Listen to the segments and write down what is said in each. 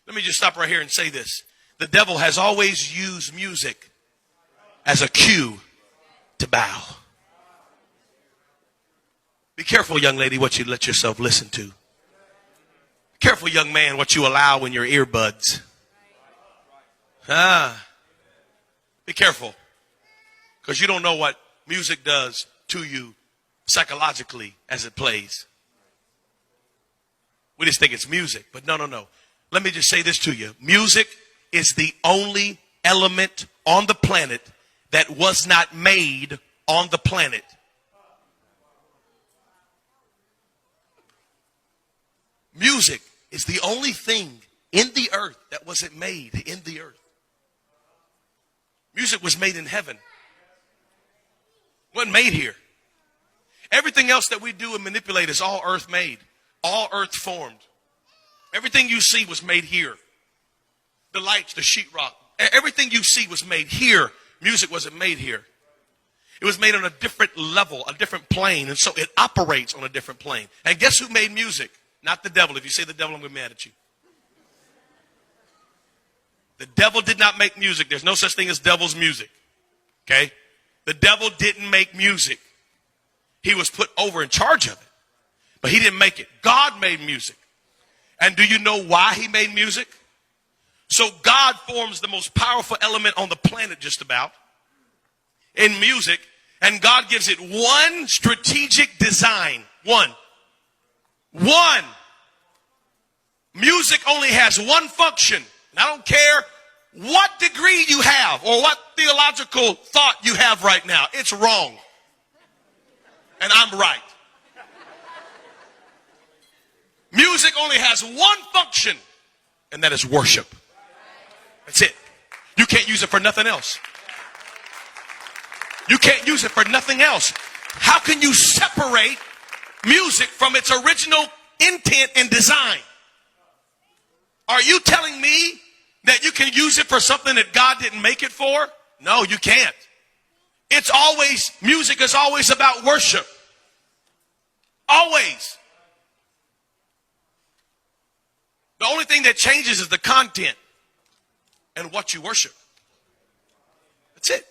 Let me just stop right here and say this. The devil has always used music as a cue to bow. Be careful, young lady, what you let yourself listen to. Careful, young man, what you allow in your earbuds. Be careful. Because you don't know what music does to you psychologically as it plays. We just think it's music, but no. Let me just say this to you. Music is the only element on the planet that was not made on the planet. Music is the only thing in the earth that wasn't made in the earth. Music was made in heaven. It wasn't made here. Everything else that we do and manipulate is all earth made, all earth formed. Everything you see was made here. The lights, the sheetrock, everything you see was made here. Music wasn't made here. It was made on a different level, a different plane, and so it operates on a different plane. And guess who made music? Not the devil. If you say the devil, I'm going to be mad at you. The devil did not make music. There's no such thing as devil's music. Okay? The devil didn't make music. He was put over in charge of it. But he didn't make it. God made music. And do you know why he made music? So God forms the most powerful element on the planet just about in music. And God gives it one strategic design. One. Music only has one function. And I don't care what degree you have or what theological thought you have right now. It's wrong. And I'm right. Music only has one function, and that is worship. That's it. You can't use it for nothing else. You can't use it for nothing else. How can you separate music from its original intent and design? Are you telling me that you can use it for something that God didn't make it for? No, you can't. Music is always about worship. Always. The only thing that changes is the content and what you worship. That's it.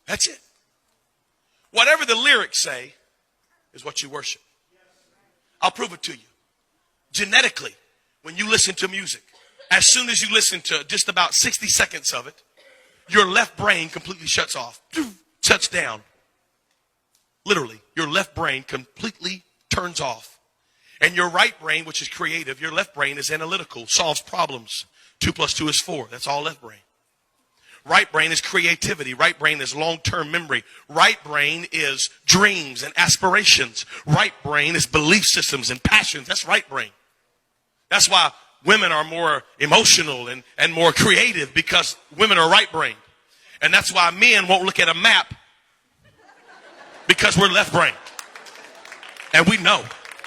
That's it. Whatever the lyrics say is what you worship. I'll prove it to you. Genetically, when you listen to music, as soon as you listen to just about 60 seconds of it, your left brain completely shuts off, shuts down. Literally, your left brain completely turns off. And your right brain, which is creative, your left brain is analytical, solves problems. 2 + 2 is 4. That's all left brain. Right brain is creativity. Right brain is long-term memory. Right brain is dreams and aspirations. Right brain is belief systems and passions. That's right brain. That's why women are more emotional and more creative, because women are right brain. And that's why men won't look at a map, because we're left brain. And we know.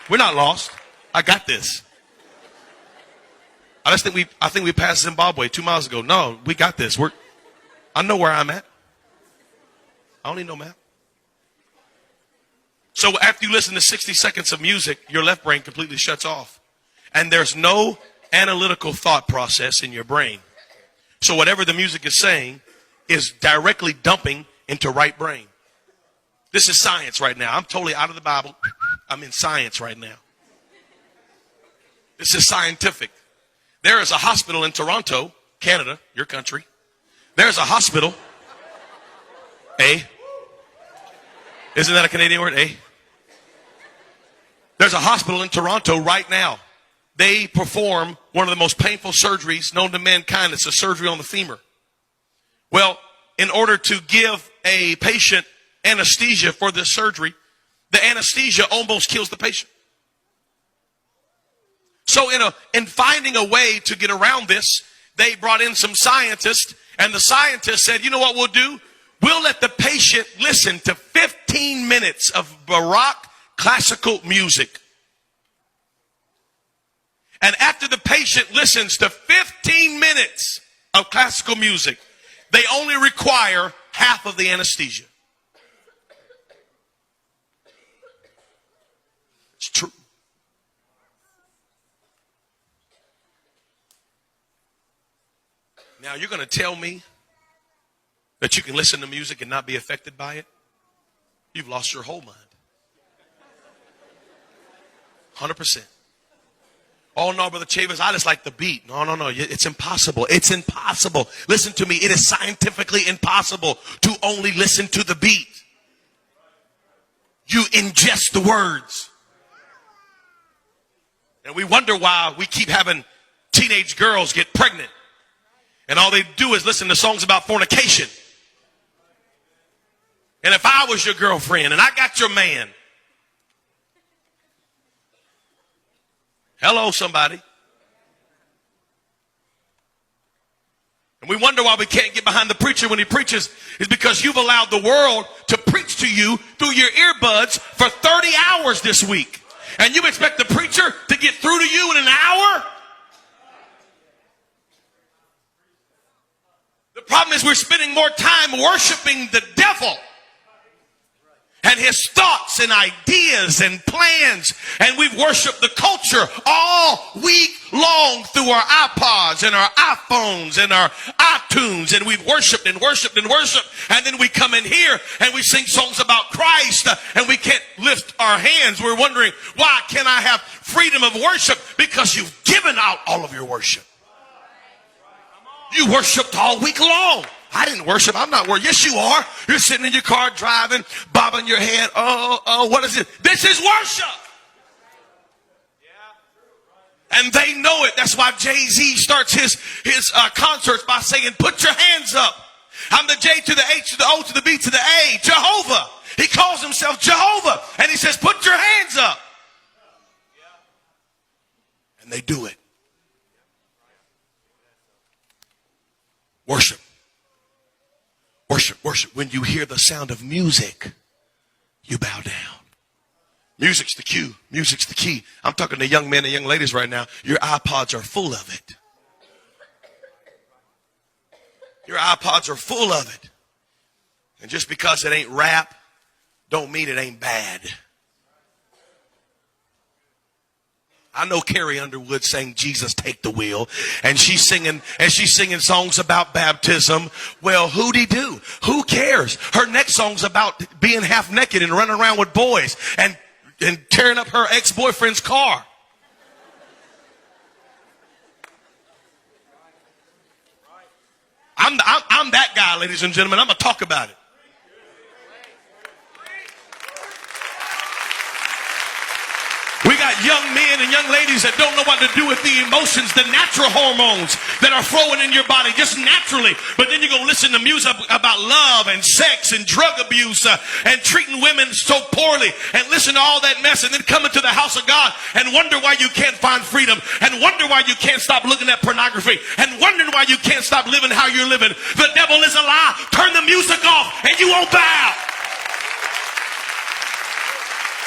We're not lost. I got this. I think we passed Zimbabwe 2 miles ago. No, we got this. I know where I'm at. I don't need no map. So after you listen to 60 seconds of music, your left brain completely shuts off. And there's no analytical thought process in your brain. So whatever the music is saying is directly dumping into right brain. This is science right now. I'm totally out of the Bible. I'm in science right now. This is scientific. There is a hospital in Toronto, Canada, your country. There's a hospital. Isn't that a Canadian word? There's a hospital in Toronto right now. They perform one of the most painful surgeries known to mankind. It's a surgery on the femur. Well, in order to give a patient anesthesia for this surgery, the anesthesia almost kills the patient. So in finding a way to get around this, they brought in some scientists, and the scientists said, you know what we'll do? We'll let the patient listen to 15 minutes of Baroque classical music. And after the patient listens to 15 minutes of classical music, they only require half of the anesthesia. It's true. Now you're going to tell me that you can listen to music and not be affected by it? You've lost your whole mind. 100%. Oh, no, Brother Chavis, I just like the beat. No. It's impossible. It's impossible. Listen to me. It is scientifically impossible to only listen to the beat. You ingest the words. And we wonder why we keep having teenage girls get pregnant. And all they do is listen to songs about fornication. And if I was your girlfriend and I got your man, hello, somebody. And we wonder why we can't get behind the preacher when he preaches is because you've allowed the world to preach to you through your earbuds for 30 hours this week. And you expect the preacher to get through to you in an hour? The problem is we're spending more time worshiping the devil and his thoughts and ideas and plans. And we've worshiped the culture all week long through our iPods and our iPhones and our iTunes. And we've worshiped and worshiped and worshiped. And then we come in here and we sing songs about Christ and we can't lift our hands. We're wondering, why can't I have freedom of worship? Because you've given out all of your worship. You worshiped all week long. I didn't worship. I'm not worshiping. Yes, you are. You're sitting in your car driving, bobbing your head. Oh, what is it? This is worship. And they know it. That's why Jay-Z starts his concerts by saying, put your hands up. I'm the J to the H to the O to the B to the A. Jehovah. He calls himself Jehovah. And he says, put your hands up. And they do it. Worship. Worship, worship. When you hear the sound of music, you bow down. Music's the cue. Music's the key. I'm talking to young men and young ladies right now. Your iPods are full of it. Your iPods are full of it. And just because it ain't rap, don't mean it ain't bad. I know Carrie Underwood sang Jesus Take the Wheel, and she's singing songs about baptism. Well, who'd he do? Who cares? Her next song's about being half naked and running around with boys and tearing up her ex-boyfriend's car. I'm that guy, ladies and gentlemen. I'm going to talk about it. We got young men and young ladies that don't know what to do with the emotions, the natural hormones that are flowing in your body just naturally. But then you're going to listen to music about love and sex and drug abuse and treating women so poorly and listen to all that mess and then come into the house of God and wonder why you can't find freedom and wonder why you can't stop looking at pornography and wondering why you can't stop living how you're living. The devil is a lie. Turn the music off and you won't bow.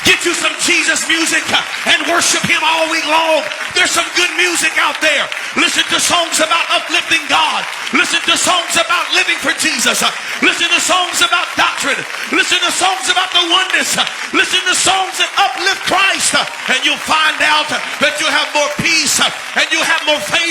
Get you some Jesus music and worship him all week long. There's some good music out there. Listen to songs about uplifting God. Listen to songs about living for Jesus. Listen to songs about doctrine. Listen to songs about the oneness. Listen to songs that uplift Christ. And you'll find out that you'll have more peace and you'll have more faith